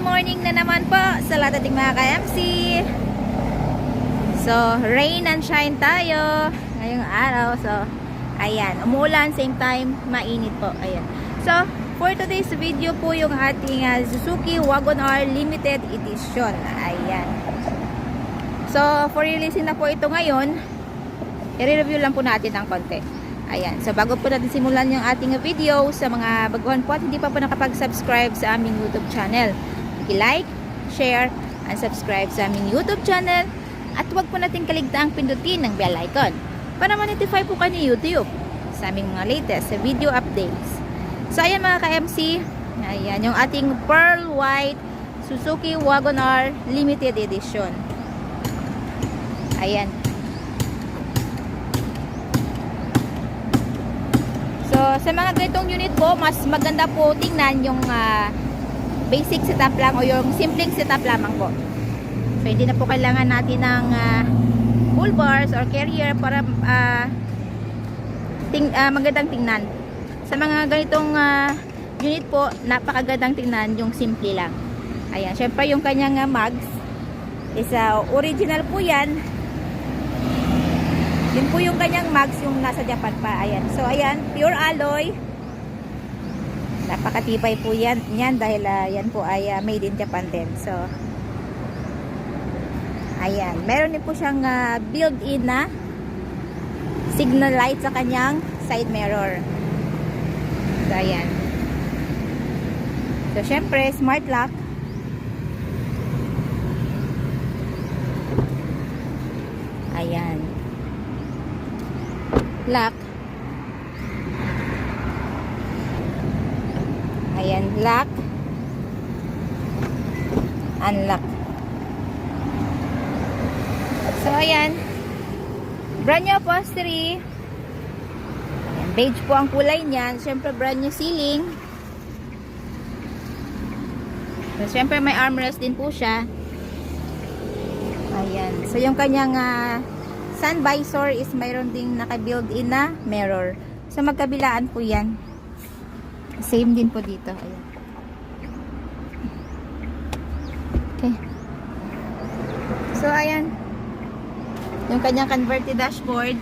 morning na naman po sa lahat ating mga ka-MC. So, rain and shine tayo ngayong araw. So, ayan, umuulan, same time, mainit po. Ayan. So, for today's video po yung ating Suzuki Wagon R Limited Edition. Ayan. So, for releasing na po ito ngayon, i-review lang po natin ng konti. Ayan. So, bago po natin simulan yung ating video, sa mga baguhan po at hindi pa po nakapag-subscribe sa aming YouTube channel, i-like, share, and subscribe sa aming YouTube channel. At huwag po natin kaligtaang pindutin ng bell icon para ma-notify po kayo ni YouTube sa aming mga latest video updates. So, ayan mga ka-MC, ayan yung ating Pearl White Suzuki Wagon R Limited Edition. Ayan. So, sa mga ganitong unit po, mas maganda po tingnan yung basic setup lang o yung simpleng setup lamang po. So, hindi na po kailangan natin ng full bars or carrier para magandang tingnan. Sa mga ganitong unit po, napakagandang tingnan yung simple lang. Ayan, syempre yung kanyang mags is original po yan. Yun po yung kanyang mags yung nasa Japan pa. Ayan. So, ayan. Pure alloy. Napakatibay po yan dahil yan po ay made in Japan din. So, ayan. Meron din po siyang built-in na signal light sa kanyang side mirror. So, ayan. So, syempre, smart lock. Ayan. Lock. Ayan, lock. Unlock. So, ayan. Brand new upholstery. Ayan, beige po ang kulay niyan. Siyempre, brand new ceiling. So, siyempre, may armrest din po siya. Ayan. So, yung kanyang sun visor is mayroon ding naka-built-in na mirror. So, magkabilaan po yan. Same din po dito. Ayan. Okay. So, ayan. Yung kanyang converted dashboard.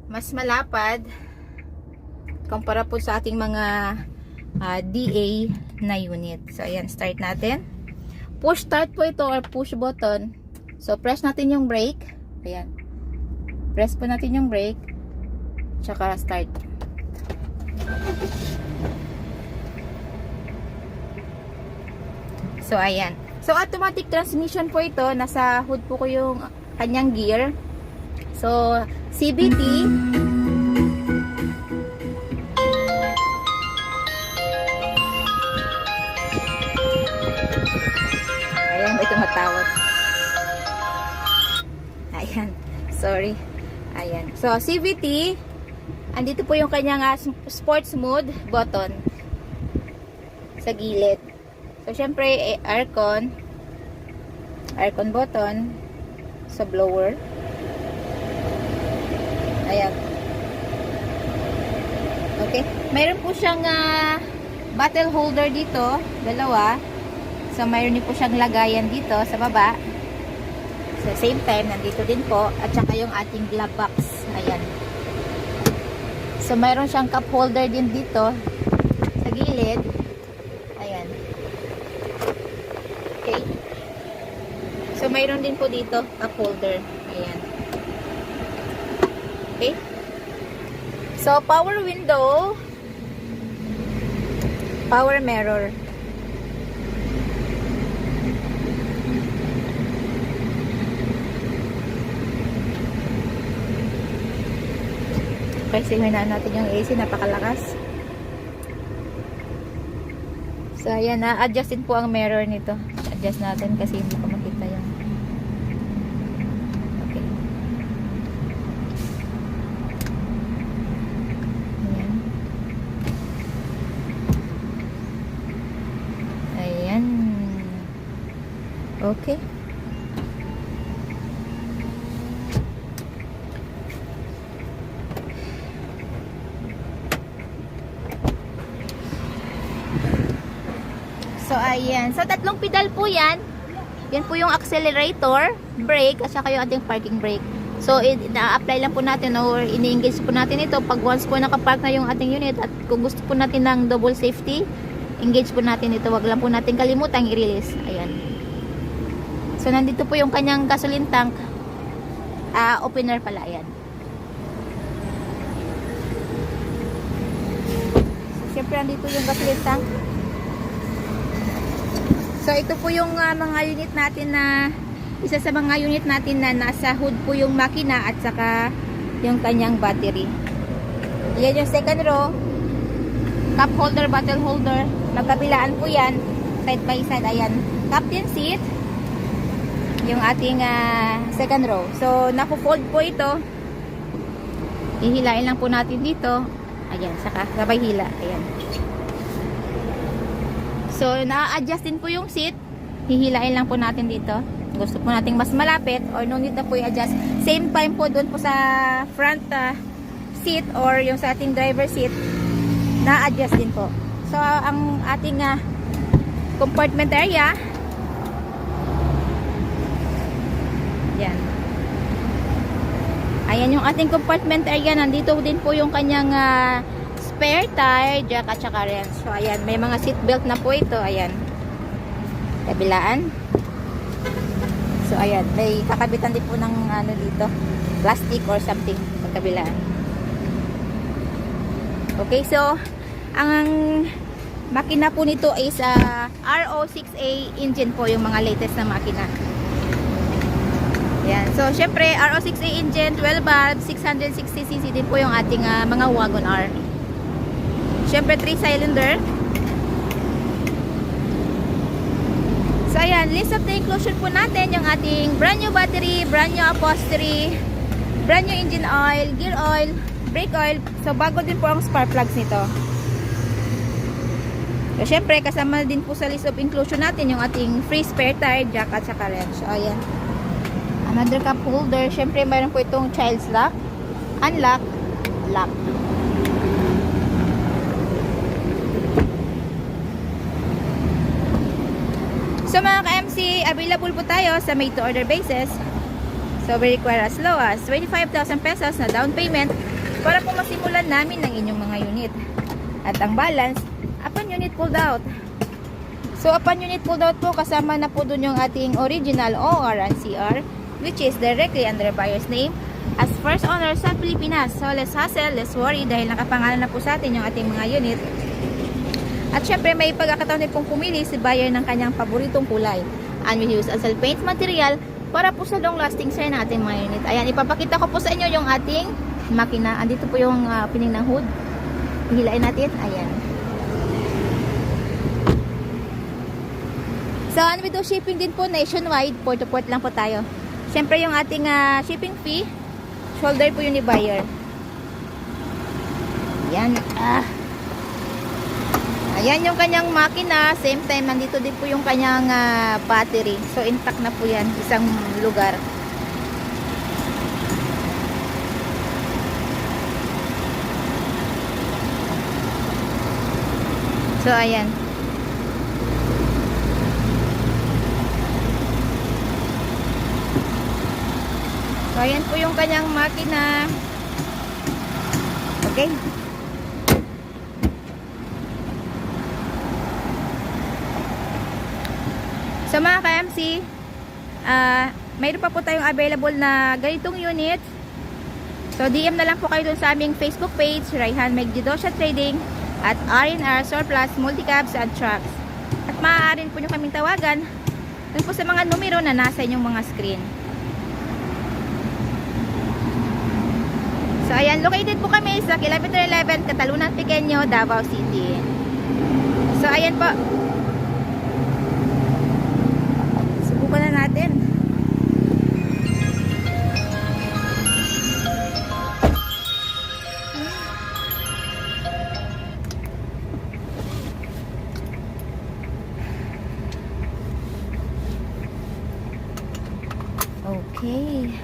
Mas malapad. Kumpara po sa ating mga DA na unit. So, ayan. Start natin. Push start po ito or push button. So, press natin yung brake. Ayan. Press po natin yung brake. Tsaka start. So, ayan. So, automatic transmission po ito. Nasa hood po ko yung kanyang gear. So, CVT. Ayan, may tumatawag. Ayan. Sorry. Ayan. So, CVT. Andito po yung kanyang sports mode button. Sa gilid. So, syempre, aircon. Aircon button. Sa blower. Ayan. Okay. Mayroon po siyang bottle holder dito. Dalawa. So, mayroon din po siyang lagayan dito sa baba. So, same time, nandito din po. At saka yung ating glove box. Ayan. So, mayroon siyang cup holder din dito. Sa gilid. Ayan. Okay. So, mayroon din po dito cup holder. Ayan. Okay. So, power window. Power mirror. Kasi hinaan natin yung AC, napakalakas. So, ayan, na-adjust din po ang mirror nito. Adjust natin kasi hindi ko makita yung okay. Ayan. Ayan. Okay. So, ayan. So, tatlong pedal po yan. Yan po yung accelerator, brake, at saka yung ating parking brake. So, na-apply lang po natin or ini-engage po natin ito pag once po nakapark na yung ating unit at kung gusto po natin ng double safety, engage po natin ito. Wag lang po natin kalimutang i-release. Ayan. So, nandito po yung kanyang gasoline tank. Opener pala. Ayan. So, syempre, nandito yung gasoline tank. So, ito po yung mga unit natin na isa sa mga unit natin na nasa hood po yung makina at saka yung kanyang battery. Yan yung second row. Cup holder, bottle holder. Magkabilaan po yan. Side by side. Ayan. Captain seat. Yung ating second row. So, napo-fold po ito. Ihilain lang po natin dito. Ayan. Saka sabay hila. Ayan. So, na-adjust din po yung seat. Hihilain lang po natin dito. Gusto po nating mas malapit or no need na po i-adjust. Same time po doon po sa front seat or yung sa ating driver seat, na-adjust din po. So, ang ating compartment area, yan. Ayan yung ating compartment area. Nandito din po yung kanyang spare tire, jack at saka wrench. So, ayan. May mga seat belt na po ito. Ayan. Kabilaan. So, ayan. May kakabitan din po ng ano dito. Plastic or something. Kabilaan. Okay. So, ang makina po nito is RO6A engine po yung mga latest na makina. Ayan. So, syempre, RO6A engine, 12 valve, 660cc din po yung ating mga Wagon R. Syempre, 3-cylinder. So, ayan. List of the inclusion po natin. Yung ating brand new battery, brand new upholstery, brand new engine oil, gear oil, brake oil. So, bago din po ang spark plugs nito. So, syempre, kasama din po sa list of inclusion natin yung ating free spare tire, jack at saka wrench. So, ayan. Another cup holder. Syempre, mayroon po itong child's lock, unlock, lock. So mga ka-MC, available po tayo sa made to order basis. So we require as low as 25,000 pesos na down payment para po masimulan namin ng inyong mga unit. At ang balance, upon unit pulled out. So upon unit pulled out po, kasama na po dun yung ating original OR and CR, which is directly under buyer's name as first owner sa Pilipinas. So less hassle, less worry dahil nakapangalan na po sa atin yung ating mga unit. At syempre, may pagkakataon din pong pumili si buyer ng kanyang paboritong kulay. And we use as a paint material para po sa long lasting sir na ating mga unit. Ayan, ipapakita ko po sa inyo yung ating makina. Andito po yung opening ng hood. Hilain natin. Ayan. So, and we do shipping din po nationwide. Port to port lang po tayo. Syempre, yung ating shipping fee, shoulder po yun ni buyer. Ayan. Ayan yung kanyang makina. Same time, nandito din po yung kanyang battery. So, intact na po yan. Isang lugar. So, ayan. So, ayan po yung kanyang makina. Okay. So mga ka-MC, mayroon pa po tayong available na ganitong unit. So DM na lang po kayo dun sa aming Facebook page, Raihan Megdidosha Trading at R&R Surplus Multicabs and Trucks. At maaari po nyo kaming tawagan dun po sa mga numero na nasa inyong mga screen. So ayan, located po kami sa Kilometer 11, Catalunan Pequeño, Davao City. So ayan po. Subukan na natin. Okay.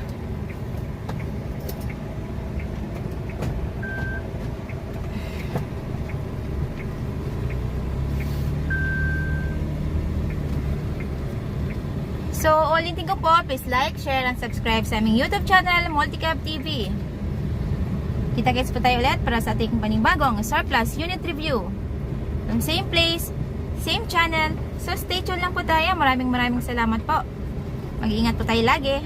So, ulitin ko po, please like, share, and subscribe sa aming YouTube channel, Multicab TV. Kita-kits po tayo ulit para sa ating panibagong surplus unit review. From same place, same channel. So, stay tuned lang po tayo. Maraming salamat po. Mag-iingat po tayo lagi.